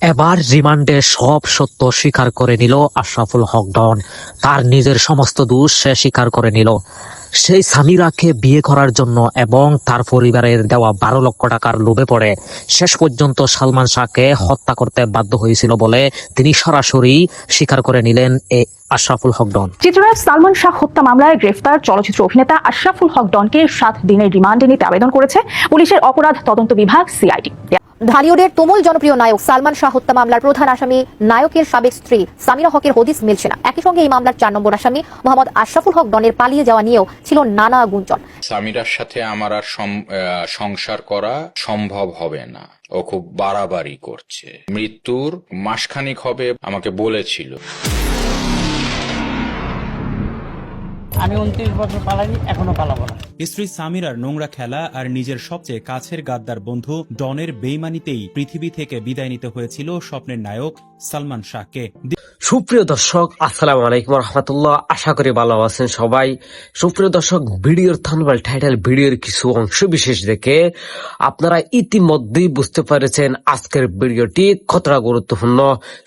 এবার রিমান্ডে সব সত্য স্বীকার করে নিল আশরাফুল হক ডন। তার নিজের সমস্ত দোষ সে স্বীকার করে নিল। সেই সামিরাকে বিয়ে করার জন্য এবং তার পরিবারের দেওয়া 12 লক্ষ টাকার লোভে পড়ে শেষ পর্যন্ত সালমান শাহকে হত্যা করতে বাধ্য হয়েছিল বলে তিনি সরাসরি স্বীকার করে নিলেন এই আশরাফুল হক ডন। চিত্রনায়ক সালমান শাহ হত্যা মামলায় গ্রেফতার চলচ্চিত্র অভিনেতা আশরাফুল হক ডনকে 7 দিনের রিমান্ডে নিতে আবেদন করেছে পুলিশের অপরাধ তদন্ত বিভাগ সিআইডি। ঢালিউডের তুমুল জনপ্রিয় নায়ক সালমান শাহ হত্যা মামলার প্রধান আসামি নায়কের সাবেক স্ত্রী সামিরা হকের হদিস মিলছে না। একই সঙ্গে এই মামলার 4 নম্বর আসামি মোহাম্মদ আশরাফুল হক ডনের পালিয়ে যাওয়া নিয়েও ছিল নানা গুঞ্জন। সামিরার সাথে আমার আর সংসার করা সম্ভব হবে না, ও খুব বাড়াবাড়ি করছে। মৃত্যুর মাসখানিক হবে আমাকে বলেছিল। আমি 29 বছর পালাইনি, এখনো পালাবো না। স্ত্রী সামিরার নোংরা খেলা আর নিজের সবচেয়ে কাছের গাদ্দার বন্ধু ডনের বেইমানিতেই পৃথিবী থেকে বিদায় নিতে হয়েছিল স্বপ্নের নায়ক সালমান শাহকে। সুপ্রিয় দর্শক, আসসালামু আলাইকুম রহমতুল্লাহ। আশা করি ভালো আছেন সবাই। সুপ্রিয় দর্শক, ভিডিওর থাম্বনেল টাইটেল ভিডিওর কিছু অংশ বিশেষ দেখে আপনারা ইতিমধ্যেই বুঝতে পেরেছেন আজকের ভিডিওটি কতটা গুরুত্বপূর্ণ।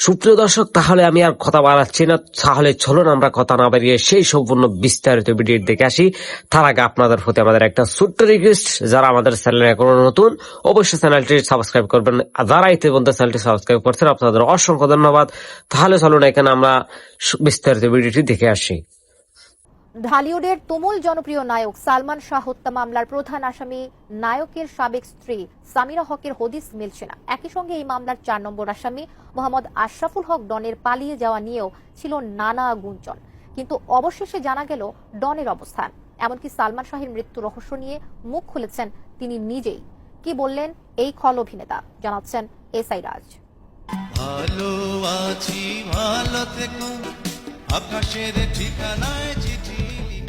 সুপ্রিয় দর্শক, তাহলে আমি আর কথা বাড়াচ্ছি না, তাহলে চলুন আমরা কথা না বাড়িয়ে সেই সম্পূর্ণ বিস্তারিত ভিডিও দেখে আসি। তার আগে আপনাদের প্রতি আমাদের একটা ছোট্ট রিকোয়েস্ট, যারা আমাদের চ্যানেলে এখনো নতুন অবশ্যই চ্যানেলটি সাবস্ক্রাইব করবেন। যারা ইতিমধ্যে চ্যানেলটি সাবস্ক্রাইব করছেন আপনাদের অসংখ্য ধন্যবাদ। তাহলে চলুন এখানে আমরা বিস্তারিত ভিডিওটি দেখে আসি। ঢালিউডের তুমুল জনপ্রিয় নায়ক সালমান শাহ হত্যা মামলার প্রধান আসামি নায়কের সাবেক স্ত্রী সামিরা হকের হদিস মিলছে না। একই সঙ্গে এই মামলার 4 নম্বর আসামি মোহাম্মদ আশরাফুল হক ডনের পালিয়ে যাওয়া নিয়েও ছিল নানা গুঞ্জন, কিন্তু অবশেষে জানা গেল ডনের অবস্থান। এমনকি সালমান শাহের মৃত্যু রহস্য নিয়ে মুখ খুলেছেন তিনি নিজেই। কি বললেন এই খল অভিনেতা, জানাচ্ছেন এসআই রাজ। ভালো আছি, ভালো থেকো, আকাশের ঠিকানায় চিঠি।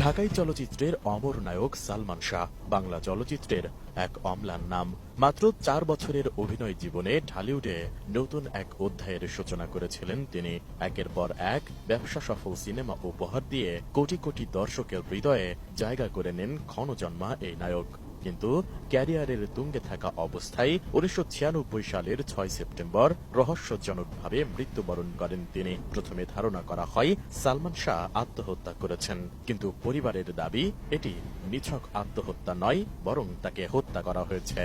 ঢাকাই চলচ্চিত্রের অমর নায়ক সালমান শাহ বাংলা চলচ্চিত্রের এক অম্লান নাম। মাত্র 4 বছরের অভিনয় জীবনে ঢালিউডে নতুন এক অধ্যায়ের সূচনা করেছিলেন তিনি। একের পর এক ব্যবসা সফল সিনেমা উপহার দিয়ে কোটি কোটি দর্শকের হৃদয়ে জায়গা করে নেন ক্ষণজন্মা এই নায়ক। কিন্তু ক্যারিয়ারের তুঙ্গে থাকা অবস্থায় 1996 সালের 6 সেপ্টেম্বর রহস্যজনকভাবে মৃত্যুবরণ করেন তিনি। প্রথমে ধারণা করা হয় সালমান শাহ আত্মহত্যা করেছেন, কিন্তু পরিবারের দাবি এটি নিছক আত্মহত্যা নয়, বরং তাকে হত্যা করা হয়েছে।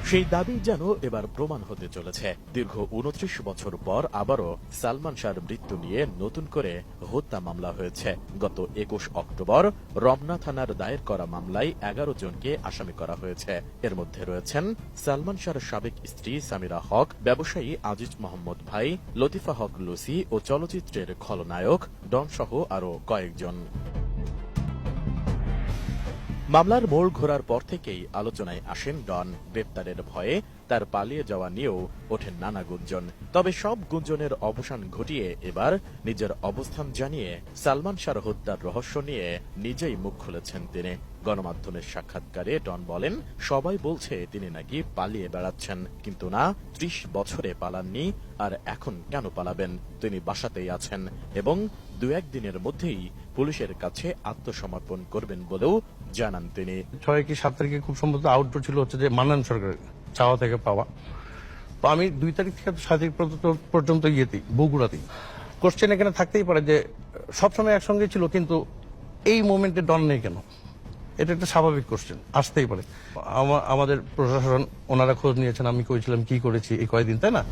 সেই দাবি যেন এবার প্রমাণ হতে চলেছে। দীর্ঘ 29 বছর পর আবারও সালমান শাহর মৃত্যু নিয়ে নতুন করে হত্যা মামলা হয়েছে। গত 21 অক্টোবর রমনা থানার দায়ের করা মামলায় 11 জনকে আসামি করা হয়েছে। এর মধ্যে রয়েছেন সালমান শাহর সাবেক স্ত্রী সামিরা হক, ব্যবসায়ী আজিজ মোহাম্মদ ভাই, লতিফা হক লুসি ও চলচ্চিত্রের খলনায়ক ডন সহ আরো কয়েকজন। মামলার মোড় ঘোরার পর থেকেই আলোচনায় আসেন ডন। গ্রেপ্তারের ভয়ে তার পালিয়ে যাওয়া নিয়েও ওঠেন নানা গুঞ্জন। তবে সব গুঞ্জনের অবসান ঘটিয়ে এবার নিজের অবস্থান জানিয়ে সালমান শাহর হত্যার রহস্য নিয়ে নিজেই মুখ খুলেছেন তিনি। গণমাধ্যমের সাক্ষাৎকারে ডন বলেন, সবাই বলছে তিনি নাকি পালিয়ে বেড়াচ্ছেন, কিন্তু না, 30 বছরে পালাননি, আর এখন কেন পালাবেন? তিনি বাসাতেই আছেন এবং 2-1 দিনের মধ্যেই পুলিশের কাছে আত্মসমর্পণ করবেন বলেও জানান তিনি। 6 কি 7 তারিখে খুব সম্ভবত আউটডোর ছিল হচ্ছে যে মান্নান সরকারের চাওয়া থেকে পাওয়া। তো আমি 2 তারিখ থেকে 7 তারিখ পর্যন্ত বগুড়াতেই। কোশ্চেন এখানে থাকতেই পারে যে সবসময় একসঙ্গে ছিল, কিন্তু এই মোমেন্টে ডন নেই কেন? এটা একটা স্বাভাবিক কোশ্চেন, আসতেই পারে। আমাদের প্রশাসন ওনারা খোঁজ নিয়েছেন, আমি কইছিলাম কি করেছি এই কয়েকদিন, তাই না?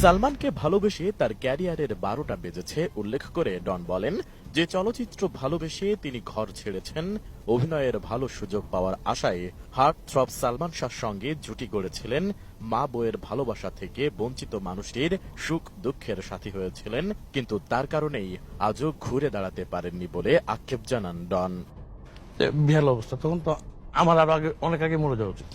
সালমানকে ভালোবেসে তার ক্যারিয়ারের 12টা বেজেছে উল্লেখ করে ডন বলেন, যে চলচ্চিত্র ভালোবেসে তিনি ঘর ছেড়েছেন, অভিনয়ের ভালো সুযোগ পাওয়ার আশায় হার্ট থ্রব সালমান শাহর সঙ্গে জুটি গড়েছিলেন, মা বউয়ের ভালোবাসা থেকে বঞ্চিত মানুষটির সুখ দুঃখের সাথী হয়েছিলেন, কিন্তু তার কারণেই আজও ঘুরে দাঁড়াতে পারেননি বলে আক্ষেপ জানান ডন। বিহাল অবস্থা, তখন তো আমার আরো অনেক আগে মরে যাওয়া উচিত।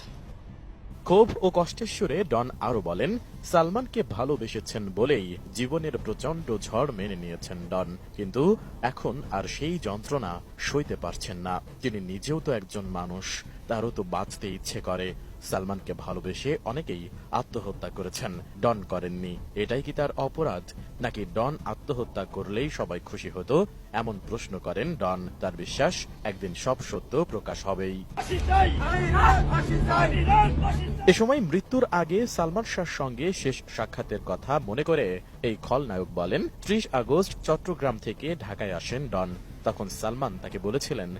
ক্ষোভ ও কষ্টের সুরে ডন আরো বলেন, সালমানকে ভালোবেসেছেন বলেই জীবনের প্রচন্ড ঝড় মেনে নিয়েছেন ডন, কিন্তু এখন আর সেই যন্ত্রণা সইতে পারছেন না। তিনি নিজেও তো একজন মানুষ, তারও তো বাঁচতে ইচ্ছে করে। সালমানকে ভালোবেসে অনেকেই আত্মহত্যা করেছেন, ডন করেননি। এটাই কি তার অপরাধ, নাকি ডন আত্মহত্যা করলেই সবাই খুশি হতো? এমন প্রশ্ন করেন ডন। তার বিশ্বাস একদিন সব সত্য প্রকাশ হবেই। এ সময় মৃত্যুর আগে সালমান শাহর সঙ্গে শেষ সাক্ষাতের কথা মনে করে এই খলনায়ক বলেন, ৩০ আগস্ট চট্টগ্রাম থেকে ঢাকায় আসেন ডন। তখন সালমান তাকে বলেছিলেন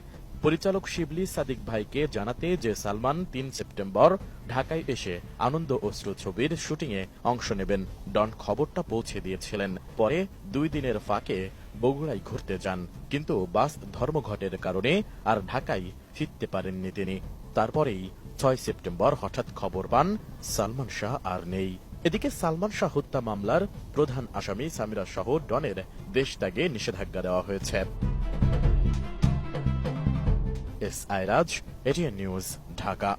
পরিচালক শিবলি সাদিক ভাইকে জানাতে যে সালমান ৩ সেপ্টেম্বর ঢাকায় এসে আনন্দ অশ্রু ছবির শুটিংয়ে অংশ নেবেন। ডন খবরটা পৌঁছে দিয়েছিলেন। পরে 2 দিনের ফাঁকে বগুড়ায় ঘুরতে যান, কিন্তু বাস ধর্মঘটের কারণে আর ঢাকায় ফিরতে পারেননি তিনি। তারপরেই ৬ সেপ্টেম্বর হঠাৎ খবর পান সালমান শাহ আর নেই। এদিকে সালমান শাহ হত্যা মামলার প্রধান আসামি সামিরা সহ ডনের দেশ ত্যাগে নিষেধাজ্ঞা দেওয়া হয়েছে। এস.আই. ATN News, Dhaka.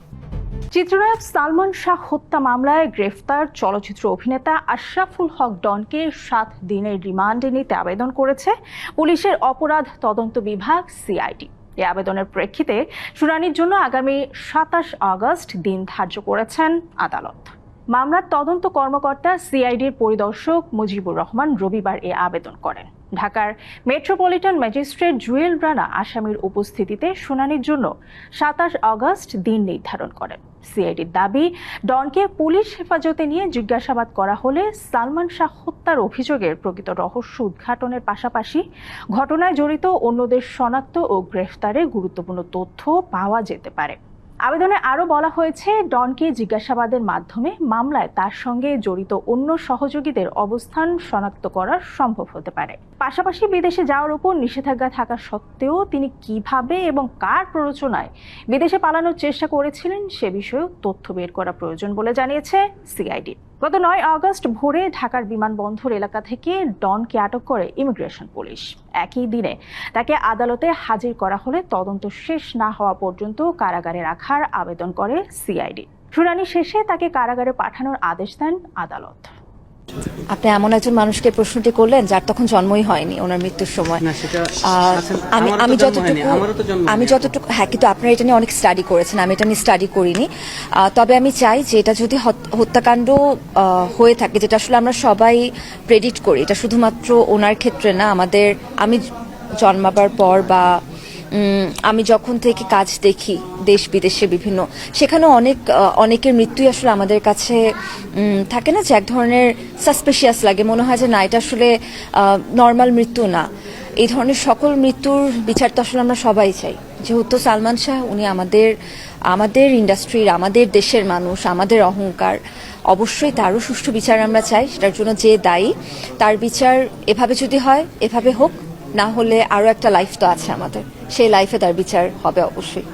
চিত্রনায়ক সালমান শাহ হত্যা মামলায় গ্রেফতার চলচ্চিত্র অভিনেতা আশরাফুল হক ডনকে ৭ দিনের রিমান্ডে নিতে আবেদন করেছে পুলিশের অপরাধ তদন্ত বিভাগ সিআইডি। এই আবেদনের প্রেক্ষিতে শুনানির জন্য আগামী ২৭ আগস্ট দিন ধার্য করেছেন আদালত। মামলার তদন্ত কর্মকর্তা সিআইডির পরিদর্শক মুজিবুর রহমান রবিবার এ আবেদন করেন। ঢাকার মেট্রোপলিটন ম্যাজিস্ট্রেট জুয়েল রানা আসামির উপস্থিতিতে শুনানির জন্য ২৭ আগস্ট দিন নির্ধারণ করেন। সিআইডির দাবি, ডনকে পুলিশ হেফাজতে নিয়ে জিজ্ঞাসাবাদ করা হলে সালমান শাহ হত্যার অভিযোগের প্রকৃত রহস্য উদ্ঘাটনের পাশাপাশি ঘটনায় জড়িত অন্যদের শনাক্ত ও গ্রেফতারে গুরুত্বপূর্ণ তথ্য পাওয়া যেতে পারে। আবেদনে আরও বলা হয়েছে, ডনকে জিজ্ঞাসাবাদের মাধ্যমে মামলায় তার সঙ্গে জড়িত অন্য সহযোগীদের অবস্থান শনাক্ত করা সম্ভব হতে পারে। পাশাপাশি বিদেশে যাওয়ার উপর নিষেধাজ্ঞা থাকা সত্ত্বেও তিনি কিভাবে এবং কার প্ররোচনায় বিদেশে পালানোর চেষ্টা করেছিলেন সে বিষয়েও তথ্য বের করা প্রয়োজন বলে জানিয়েছে সিআইডি। গত ৯ আগস্ট ভোরে ঢাকার বিমানবন্দর এলাকা থেকে ডনকে আটক করে ইমিগ্রেশন পুলিশ। একই দিনে তাকে আদালতে হাজির করা হলে তদন্ত শেষ না হওয়া পর্যন্ত কারাগারে রাখার আবেদন করে সিআইডি। শুনানি শেষে তাকে কারাগারে পাঠানোর আদেশ দেন আদালত। আপনি এমন একজন মানুষকে প্রশ্নটি করলেন যার তখন জন্মই হয়নি, ওনার মৃত্যুর সময়। আমি যতটুকু হ্যাঁ, কিন্তু আপনারা এটা নিয়ে অনেক স্টাডি করেছেন, আমি এটা নিয়ে স্টাডি করিনি। তবে আমি চাই যে এটা যদি হত্যাকাণ্ড হয়ে থাকে, যেটা আসলে আমরা সবাই প্রেডিক্ট করি, এটা শুধুমাত্র ওনার ক্ষেত্রে না, আমি জন্মাবার পর বা আমি যখন থেকে কাজ দেখি দেশ বিদেশে বিভিন্ন, সেখানে অনেকের মৃত্যুই আসলে আমাদের কাছে থাকে না যে এক ধরনের সাসপিশিয়াস লাগে, মনে হয় যে না, এটা আসলে নর্মাল মৃত্যু না। এই ধরনের সকল মৃত্যুর বিচার তো আসলে আমরা সবাই চাই। যেহেতু সালমান শাহ উনি আমাদের ইন্ডাস্ট্রির, আমাদের দেশের মানুষ, আমাদের অহংকার, অবশ্যই তারও সুষ্ঠু বিচার আমরা চাই। সেটার জন্য যে দায়ী তার বিচার এভাবে যদি হয় এভাবে হোক, না হলে আরো একটা লাইফ তো আছে আমাদের, সেই লাইফে তার বিচার হবে অবশ্যই।